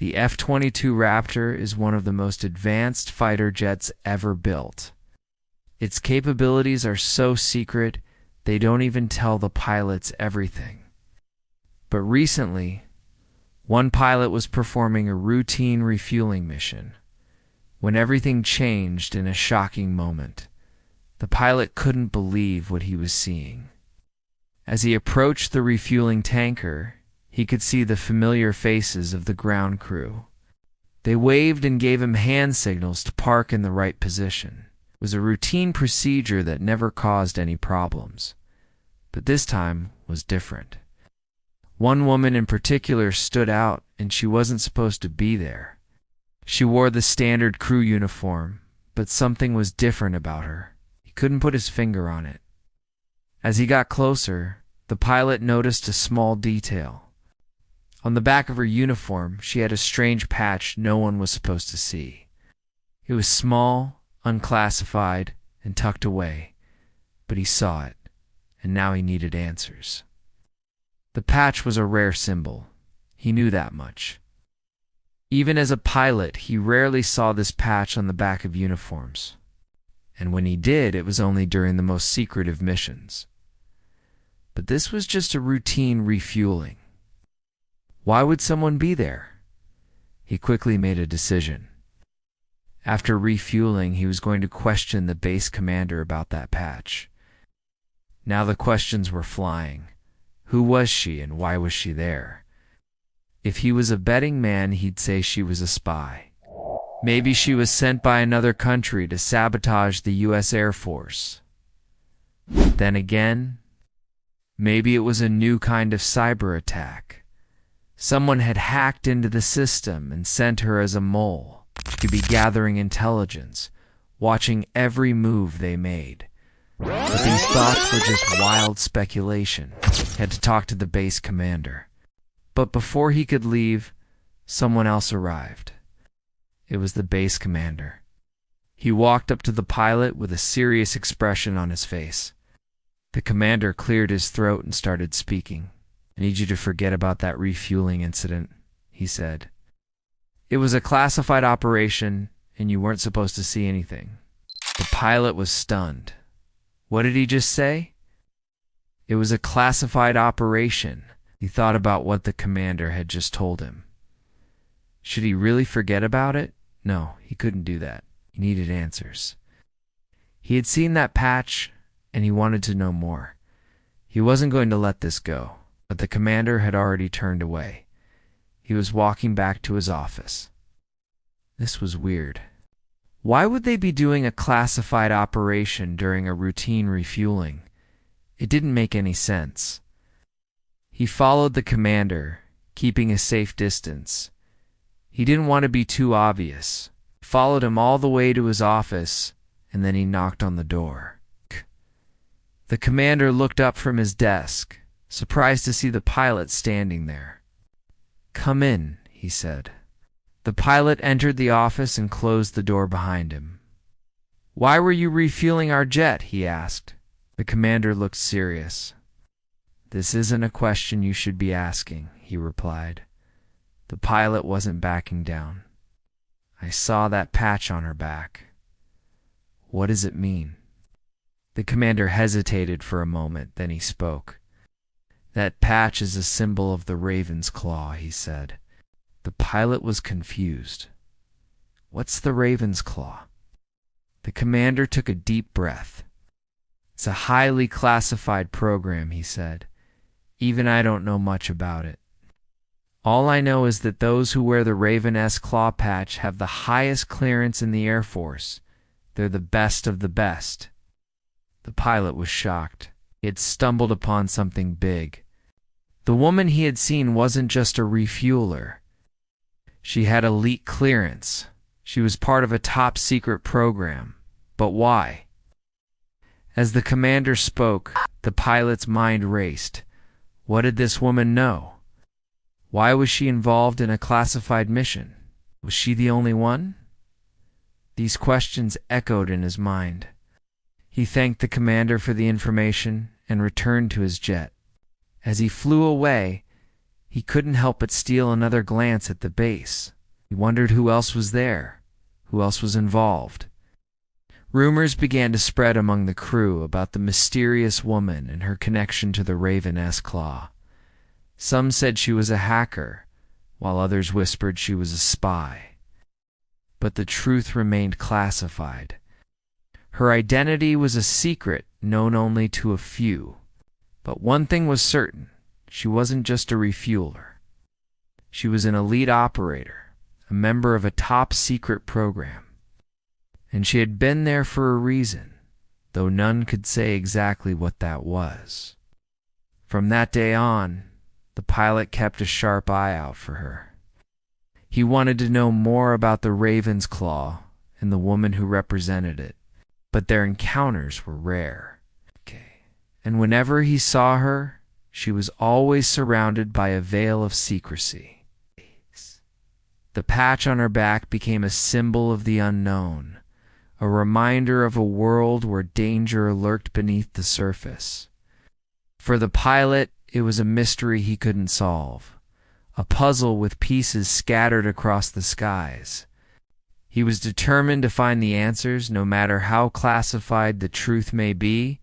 The F-22 Raptor is one of the most advanced fighter jets ever built. Its capabilities are so secret, they don't even tell the pilots everything. But recently, one pilot was performing a routine refueling mission when everything changed in a shocking moment. The pilot couldn't believe what he was seeing. As he approached the refueling tanker, he could see the familiar faces of the ground crew. They waved and gave him hand signals to park in the right position. It was a routine procedure that never caused any problems. But this time was different. One woman in particular stood out, and she wasn't supposed to be there. She wore the standard crew uniform, but something was different about her. He couldn't put his finger on it. As he got closer, the pilot noticed a small detail. On the back of her uniform, she had a strange patch no one was supposed to see. It was small, unclassified, and tucked away, but he saw it, and now he needed answers. The patch was a rare symbol. He knew that much. Even as a pilot, he rarely saw this patch on the back of uniforms. And when he did, it was only during the most secretive missions. But this was just a routine refueling. Why would someone be there? He quickly made a decision. After refueling, he was going to question the base commander about that patch. Now the questions were flying. Who was she and why was she there? If he was a betting man, he'd say she was a spy. Maybe she was sent by another country to sabotage the U.S. Air Force. Then again, maybe it was a new kind of cyber attack. Someone had hacked into the system and sent her as a mole. She could be gathering intelligence, watching every move they made. But these thoughts were just wild speculation. He had to talk to the base commander. But before he could leave, someone else arrived. It was the base commander. He walked up to the pilot with a serious expression on his face. The commander cleared his throat and started speaking. "I need you to forget about that refueling incident," he said. "It was a classified operation, and you weren't supposed to see anything." The pilot was stunned. What did he just say? It was a classified operation. He thought about what the commander had just told him. Should he really forget about it? No, he couldn't do that. He needed answers. He had seen that patch, and he wanted to know more. He wasn't going to let this go, but the commander had already turned away. He was walking back to his office. This was weird. Why would they be doing a classified operation during a routine refueling? It didn't make any sense. He followed the commander, keeping a safe distance. He didn't want to be too obvious. Followed him all the way to his office, and then he knocked on the door. The commander looked up from his desk, surprised to see the pilot standing there. "Come in," he said. The pilot entered the office and closed the door behind him. "Why were you refueling our jet?" he asked. The commander looked serious. "This isn't a question you should be asking," he replied. The pilot wasn't backing down. "I saw that patch on her back. What does it mean?" The commander hesitated for a moment, then he spoke. "That patch is a symbol of the raven's claw," he said. The pilot was confused. "What's the raven's claw?" The commander took a deep breath. "It's a highly classified program," he said. "Even I don't know much about it. All I know is that those who wear the Raven-esque claw patch have the highest clearance in the Air Force. They're the best of the best." The pilot was shocked. He had stumbled upon something big. The woman he had seen wasn't just a refueler. She had elite clearance. She was part of a top-secret program. But why? As the commander spoke, the pilot's mind raced. What did this woman know? Why was she involved in a classified mission? Was she the only one? These questions echoed in his mind. He thanked the commander for the information and returned to his jet. As he flew away, He couldn't help but steal another glance at the base. He wondered who else was there, who else was involved. Rumors began to spread among the crew about the mysterious woman and her connection to the Raven-S Claw. Some said she was a hacker, while others whispered she was a spy. But the truth remained classified. Her identity was a secret known only to a few. But one thing was certain: she wasn't just a refueler. She was an elite operator, a member of a top-secret program. And she had been there for a reason, though none could say exactly what that was. From that day on, the pilot kept a sharp eye out for her. He wanted to know more about the Raven's Claw and the woman who represented it, but their encounters were rare. And whenever he saw her, she was always surrounded by a veil of secrecy. The patch on her back became a symbol of the unknown, a reminder of a world where danger lurked beneath the surface. For the pilot, it was a mystery he couldn't solve, a puzzle with pieces scattered across the skies. He was determined to find the answers, no matter how classified the truth may be,